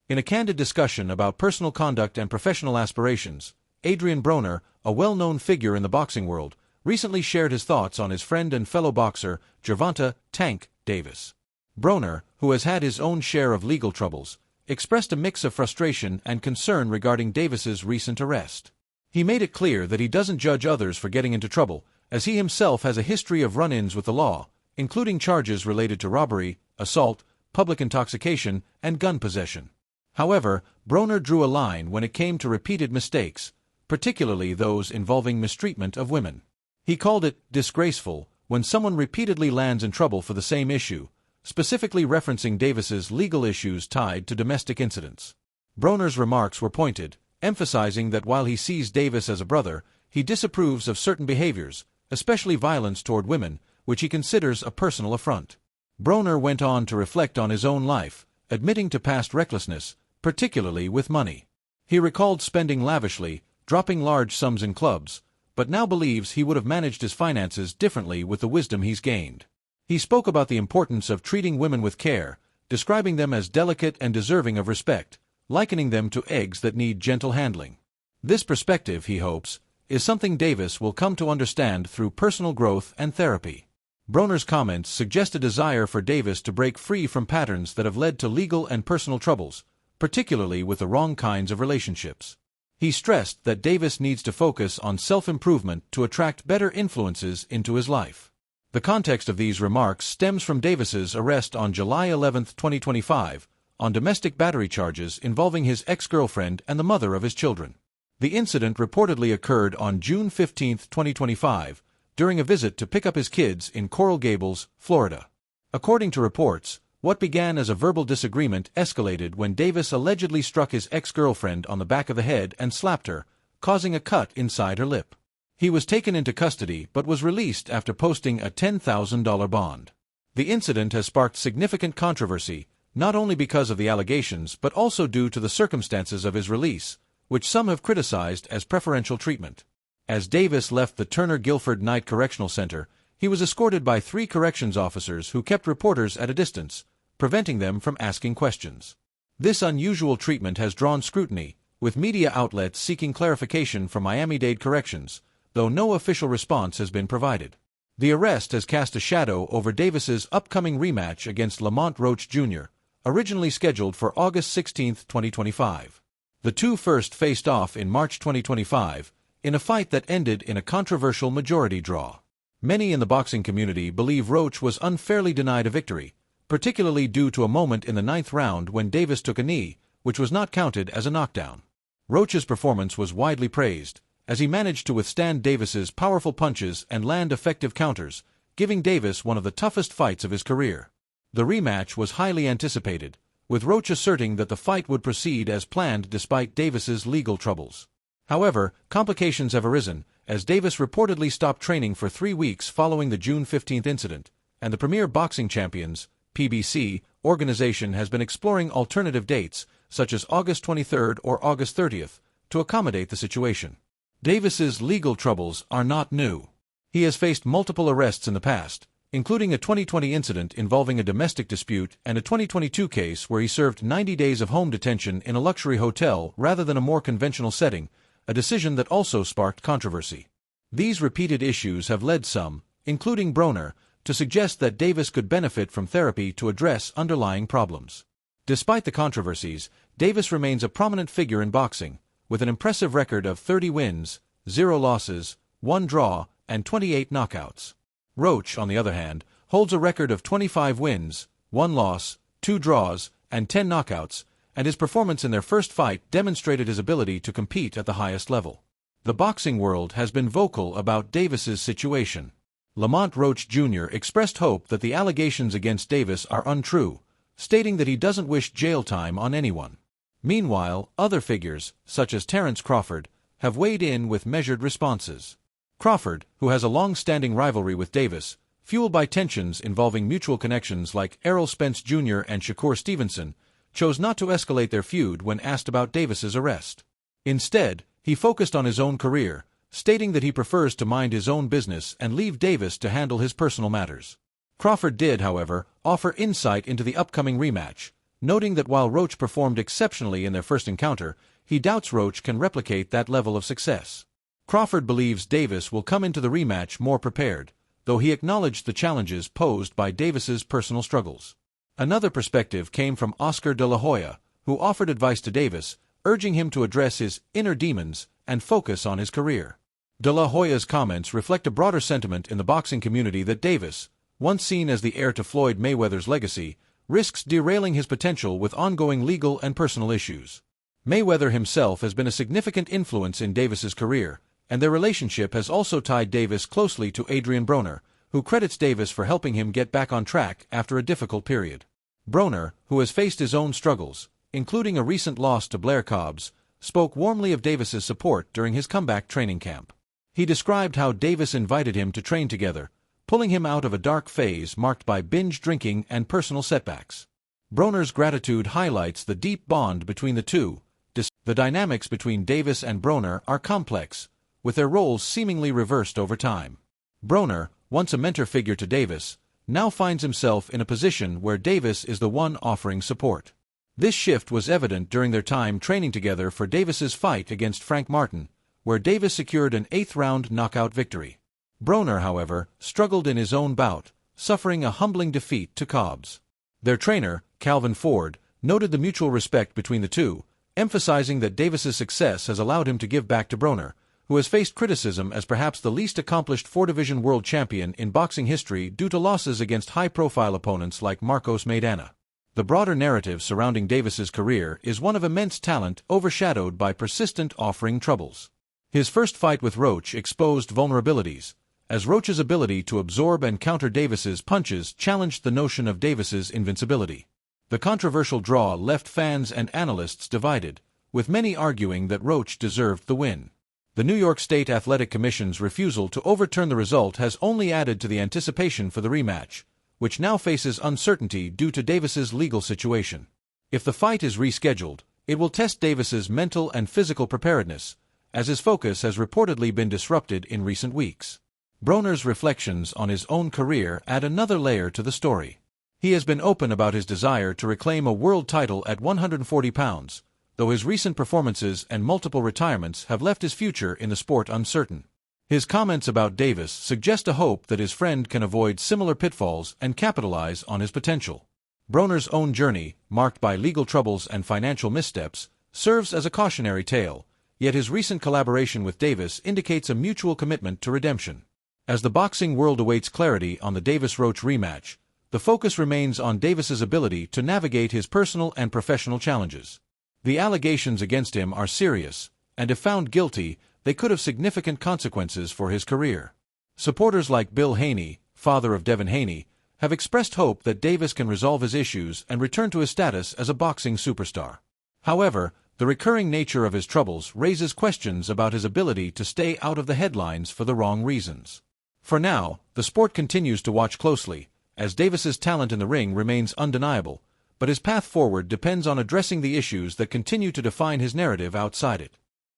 In a candid discussion about personal conduct and professional aspirations, Adrien Broner, a well-known figure in the boxing world, recently shared his thoughts on his friend and fellow boxer, Gervonta "Tank" Davis. Broner, who has had his own share of legal troubles, expressed a mix of frustration and concern regarding Davis's recent arrest. He made it clear that he doesn't judge others for getting into trouble, as he himself has a history of run-ins with the law, including charges related to robbery, assault, public intoxication, and gun possession. However, Broner drew a line when it came to repeated mistakes, particularly those involving mistreatment of women. He called it disgraceful when someone repeatedly lands in trouble for the same issue, specifically referencing Davis's legal issues tied to domestic incidents. Broner's remarks were pointed, emphasizing that while he sees Davis as a brother, he disapproves of certain behaviors, especially violence toward women, which he considers a personal affront. Broner went on to reflect on his own life, admitting to past recklessness, particularly with money. He recalled spending lavishly, dropping large sums in clubs, but now believes he would have managed his finances differently with the wisdom he's gained. He spoke about the importance of treating women with care, describing them as delicate and deserving of respect, likening them to eggs that need gentle handling. This perspective, he hopes, is something Davis will come to understand through personal growth and therapy. Broner's comments suggest a desire for Davis to break free from patterns that have led to legal and personal troubles, particularly with the wrong kinds of relationships. He stressed that Davis needs to focus on self-improvement to attract better influences into his life. The context of these remarks stems from Davis's arrest on July 11, 2025, on domestic battery charges involving his ex-girlfriend and the mother of his children. The incident reportedly occurred on June 15, 2025, during a visit to pick up his kids in Coral Gables, Florida. According to reports, what began as a verbal disagreement escalated when Davis allegedly struck his ex-girlfriend on the back of the head and slapped her, causing a cut inside her lip. He was taken into custody but was released after posting a $10,000 bond. The incident has sparked significant controversy, not only because of the allegations but also due to the circumstances of his release, which some have criticized as preferential treatment. As Davis left the Turner Guilford Night Correctional Center, he was escorted by 3 corrections officers who kept reporters at a distance, preventing them from asking questions. This unusual treatment has drawn scrutiny, with media outlets seeking clarification from Miami-Dade Corrections, though no official response has been provided. The arrest has cast a shadow over Davis's upcoming rematch against Lamont Roach Jr., originally scheduled for August 16, 2025. The two first faced off in March 2025, in a fight that ended in a controversial majority draw. Many in the boxing community believe Roach was unfairly denied a victory, particularly due to a moment in the 9th round when Davis took a knee, which was not counted as a knockdown. Roach's performance was widely praised, as he managed to withstand Davis's powerful punches and land effective counters, giving Davis one of the toughest fights of his career. The rematch was highly anticipated, with Roach asserting that the fight would proceed as planned despite Davis's legal troubles. However, complications have arisen, as Davis reportedly stopped training for 3 weeks following the June 15 incident, and the Premier Boxing Champions (PBC) organization has been exploring alternative dates, such as August 23 or August 30, to accommodate the situation. Davis's legal troubles are not new. He has faced multiple arrests in the past, including a 2020 incident involving a domestic dispute and a 2022 case where he served 90 days of home detention in a luxury hotel rather than a more conventional setting, a decision that also sparked controversy. These repeated issues have led some, including Broner, to suggest that Davis could benefit from therapy to address underlying problems. Despite the controversies, Davis remains a prominent figure in boxing, with an impressive record of 30 wins, 0 losses, 1 draw, and 28 knockouts. Roach, on the other hand, holds a record of 25 wins, 1 loss, 2 draws, and 10 knockouts, and his performance in their first fight demonstrated his ability to compete at the highest level. The boxing world has been vocal about Davis's situation. Lamont Roach Jr. expressed hope that the allegations against Davis are untrue, stating that he doesn't wish jail time on anyone. Meanwhile, other figures, such as Terence Crawford, have weighed in with measured responses. Crawford, who has a long-standing rivalry with Davis, fueled by tensions involving mutual connections like Errol Spence Jr. and Shakur Stevenson, chose not to escalate their feud when asked about Davis's arrest. Instead, he focused on his own career, stating that he prefers to mind his own business and leave Davis to handle his personal matters. Crawford did, however, offer insight into the upcoming rematch, noting that while Roach performed exceptionally in their first encounter, he doubts Roach can replicate that level of success. Crawford believes Davis will come into the rematch more prepared, though he acknowledged the challenges posed by Davis's personal struggles. Another perspective came from Oscar de la Hoya, who offered advice to Davis, urging him to address his inner demons and focus on his career. De la Hoya's comments reflect a broader sentiment in the boxing community that Davis, once seen as the heir to Floyd Mayweather's legacy, risks derailing his potential with ongoing legal and personal issues. Mayweather himself has been a significant influence in Davis's career, and their relationship has also tied Davis closely to Adrien Broner, who credits Davis for helping him get back on track after a difficult period. Broner, who has faced his own struggles, including a recent loss to Blair Cobbs, spoke warmly of Davis's support during his comeback training camp. He described how Davis invited him to train together, pulling him out of a dark phase marked by binge drinking and personal setbacks. Broner's gratitude highlights the deep bond between the two. The dynamics between Davis and Broner are complex, with their roles seemingly reversed over time. Broner, once a mentor figure to Davis, now finds himself in a position where Davis is the one offering support. This shift was evident during their time training together for Davis's fight against Frank Martin, where Davis secured an 8th-round knockout victory. Broner, however, struggled in his own bout, suffering a humbling defeat to Cobbs. Their trainer, Calvin Ford, noted the mutual respect between the two, emphasizing that Davis's success has allowed him to give back to Broner, who has faced criticism as perhaps the least accomplished four-division world champion in boxing history due to losses against high-profile opponents like Marcos Maidana. The broader narrative surrounding Davis's career is one of immense talent overshadowed by persistent off-ring troubles. His first fight with Roach exposed vulnerabilities, as Roach's ability to absorb and counter Davis's punches challenged the notion of Davis's invincibility. The controversial draw left fans and analysts divided, with many arguing that Roach deserved the win. The New York State Athletic Commission's refusal to overturn the result has only added to the anticipation for the rematch, which now faces uncertainty due to Davis's legal situation. If the fight is rescheduled, it will test Davis's mental and physical preparedness, as his focus has reportedly been disrupted in recent weeks. Broner's reflections on his own career add another layer to the story. He has been open about his desire to reclaim a world title at 140 pounds, though his recent performances and multiple retirements have left his future in the sport uncertain. His comments about Davis suggest a hope that his friend can avoid similar pitfalls and capitalize on his potential. Broner's own journey, marked by legal troubles and financial missteps, serves as a cautionary tale, yet his recent collaboration with Davis indicates a mutual commitment to redemption. As the boxing world awaits clarity on the Davis-Roach rematch, the focus remains on Davis's ability to navigate his personal and professional challenges. The allegations against him are serious, and if found guilty, they could have significant consequences for his career. Supporters like Bill Haney, father of Devin Haney, have expressed hope that Davis can resolve his issues and return to his status as a boxing superstar. However, the recurring nature of his troubles raises questions about his ability to stay out of the headlines for the wrong reasons. For now, the sport continues to watch closely, as Davis's talent in the ring remains undeniable, but his path forward depends on addressing the issues that continue to define his narrative outside it.